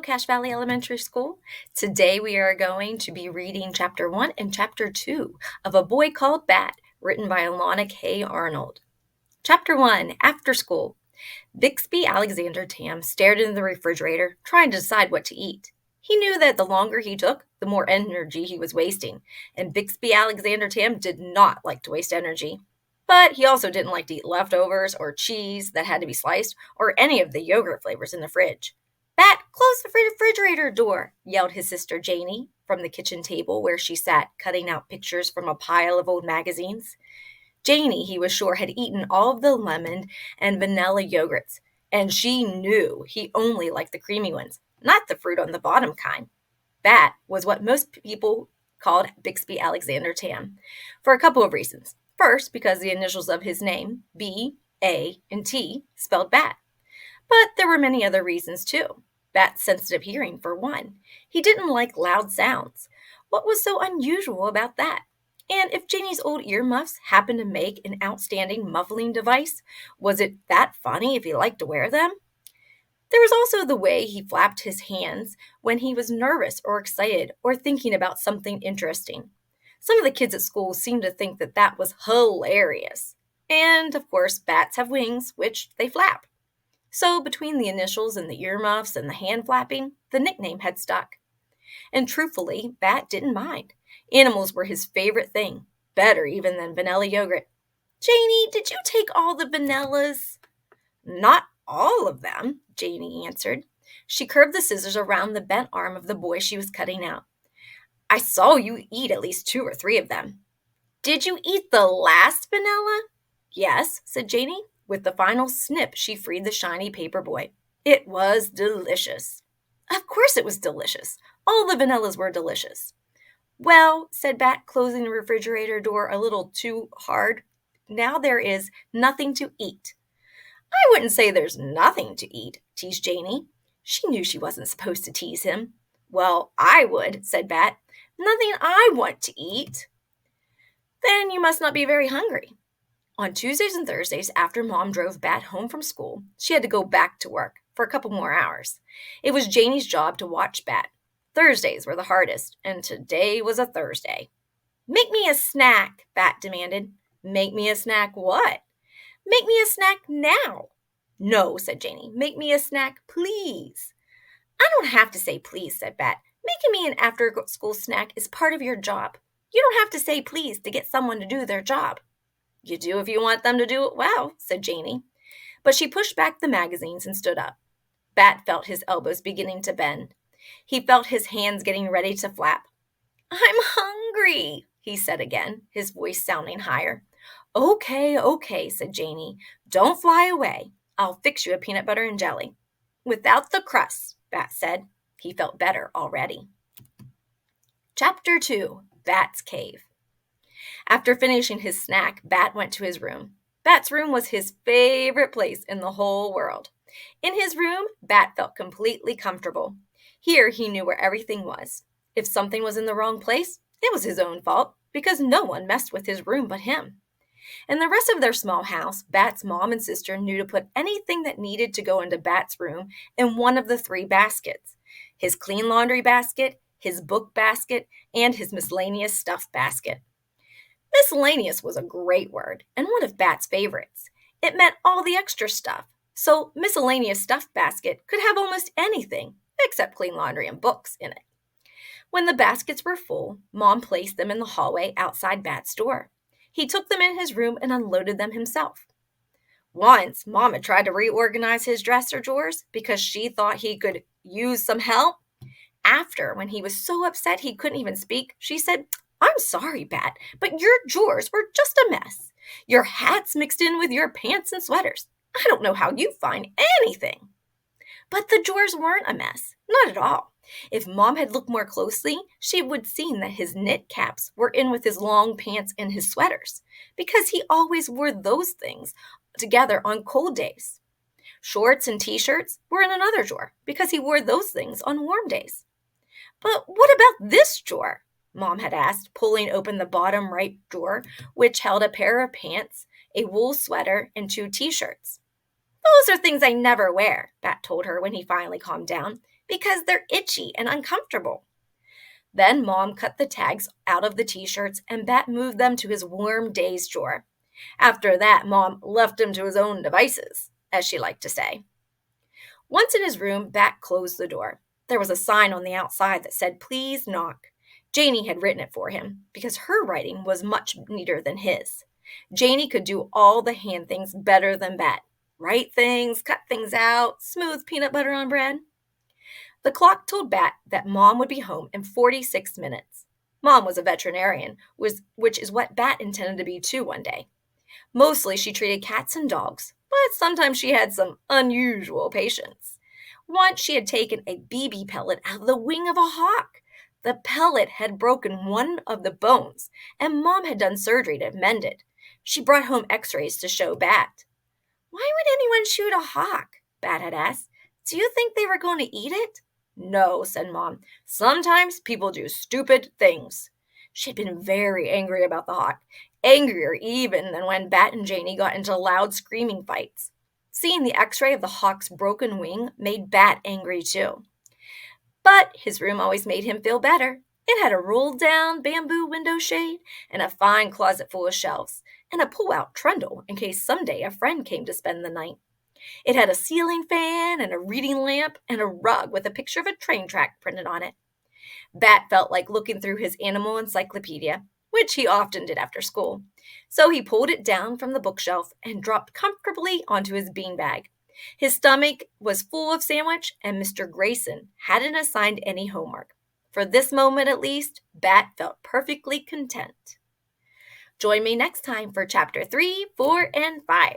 Cache Valley Elementary School. Today we are going to be reading Chapter 1 and Chapter 2 of A Boy Called Bat, written by Elana Arnold. Chapter 1, After School. Bixby Alexander Tam stared into the refrigerator, trying to decide what to eat. He knew that the longer he took, the more energy he was wasting, and Bixby Alexander Tam did not like to waste energy. But he also didn't like to eat leftovers or cheese that had to be sliced or any of the yogurt flavors in the fridge. "Bat, close the refrigerator door," yelled his sister Janie from the kitchen table where she sat cutting out pictures from a pile of old magazines. Janie, he was sure, had eaten all of the lemon and vanilla yogurts, and she knew he only liked the creamy ones, not the fruit on the bottom kind. Bat was what most people called Bixby Alexander Tam, for a couple of reasons. First, because the initials of his name, B, A, and T, spelled bat. But there were many other reasons too. Bat's sensitive hearing, for one. He didn't like loud sounds. What was so unusual about that? And if Janie's old earmuffs happened to make an outstanding muffling device, was it that funny if he liked to wear them? There was also the way he flapped his hands when he was nervous or excited or thinking about something interesting. Some of the kids at school seemed to think that that was hilarious. And, of course, bats have wings, which they flap. So between the initials and the earmuffs and the hand flapping, the nickname had stuck. And truthfully, Bat didn't mind. Animals were his favorite thing, better even than vanilla yogurt. "Janie, did you take all the vanillas?" "Not all of them," Janie answered. She curved the scissors around the bent arm of the boy she was cutting out. "I saw you eat at least 2 or 3 of them." "Did you eat the last vanilla?" "Yes," said Janie. With the final snip, she freed the shiny paper boy. It was delicious. Of course it was delicious. All the vanillas were delicious. "Well," said Bat, closing the refrigerator door a little too hard, "now there is nothing to eat." "I wouldn't say there's nothing to eat," teased Janie. She knew she wasn't supposed to tease him. "Well, I would," said Bat. "Nothing I want to eat." "Then you must not be very hungry." On Tuesdays and Thursdays, after Mom drove Bat home from school, she had to go back to work for a couple more hours. It was Janie's job to watch Bat. Thursdays were the hardest, and today was a Thursday. "Make me a snack," Bat demanded. "Make me a snack what?" "Make me a snack now." "No," said Janie. "Make me a snack, please." "I don't have to say please," said Bat. "Making me an after-school snack is part of your job. You don't have to say please to get someone to do their job." "You do if you want them to do it well," said Janie. But she pushed back the magazines and stood up. Bat felt his elbows beginning to bend. He felt his hands getting ready to flap. "I'm hungry," he said again, his voice sounding higher. Okay, said Janie. "Don't fly away. I'll fix you a peanut butter and jelly." "Without the crust," Bat said. He felt better already. Chapter 2, Bat's Cave. After finishing his snack, Bat went to his room. Bat's room was his favorite place in the whole world. In his room, Bat felt completely comfortable. Here he knew where everything was. If something was in the wrong place, it was his own fault, because no one messed with his room but him. In the rest of their small house, Bat's mom and sister knew to put anything that needed to go into Bat's room in one of the 3 baskets: his clean laundry basket, his book basket, and his miscellaneous stuff basket. Miscellaneous was a great word, and one of Bat's favorites. It meant all the extra stuff, so miscellaneous stuff basket could have almost anything, except clean laundry and books, in it. When the baskets were full, Mom placed them in the hallway outside Bat's door. He took them in his room and unloaded them himself. Once, Mom had tried to reorganize his dresser drawers because she thought he could use some help. After, when he was so upset he couldn't even speak, she said, "I'm sorry, Bat, but your drawers were just a mess. Your hats mixed in with your pants and sweaters. I don't know how you find anything." But the drawers weren't a mess, not at all. If Mom had looked more closely, she would have seen that his knit caps were in with his long pants and his sweaters, because he always wore those things together on cold days. Shorts and t-shirts were in another drawer, because he wore those things on warm days. "But what about this drawer?" Mom had asked, pulling open the bottom right drawer, which held a pair of pants, a wool sweater, and 2 t-shirts. "Those are things I never wear," Bat told her when he finally calmed down. because they're itchy and uncomfortable. Then Mom cut the tags out of the t-shirts and Bat moved them to his warm days drawer. After that, Mom left him to his own devices, as she liked to say. Once in his room, Bat closed the door. There was a sign on the outside that said, "Please knock." Janie had written it for him because her writing was much neater than his. Janie could do all the hand things better than Bat. Write things, cut things out, smooth peanut butter on bread. The clock told Bat that Mom would be home in 46 minutes. Mom was a veterinarian, which is what Bat intended to be too one day. Mostly she treated cats and dogs, but sometimes she had some unusual patients. Once she had taken a BB pellet out of the wing of a hawk. The pellet had broken one of the bones, and Mom had done surgery to mend it. She brought home x-rays to show Bat. "Why would anyone shoot a hawk?" Bat had asked. "Do you think they were going to eat it?" "No," said Mom. "Sometimes people do stupid things." She had been very angry about the hawk, angrier even than when Bat and Janie got into loud screaming fights. Seeing the x-ray of the hawk's broken wing made Bat angry too. But his room always made him feel better. It had a rolled-down bamboo window shade and a fine closet full of shelves, and a pull-out trundle in case someday a friend came to spend the night. It had a ceiling fan and a reading lamp and a rug with a picture of a train track printed on it. Bat felt like looking through his animal encyclopedia, which he often did after school. So he pulled it down from the bookshelf and dropped comfortably onto his beanbag. His stomach was full of sandwich, and Mr. Grayson hadn't assigned any homework. For this moment at least, Bat felt perfectly content. Join me next time for Chapter 3, 4, and 5.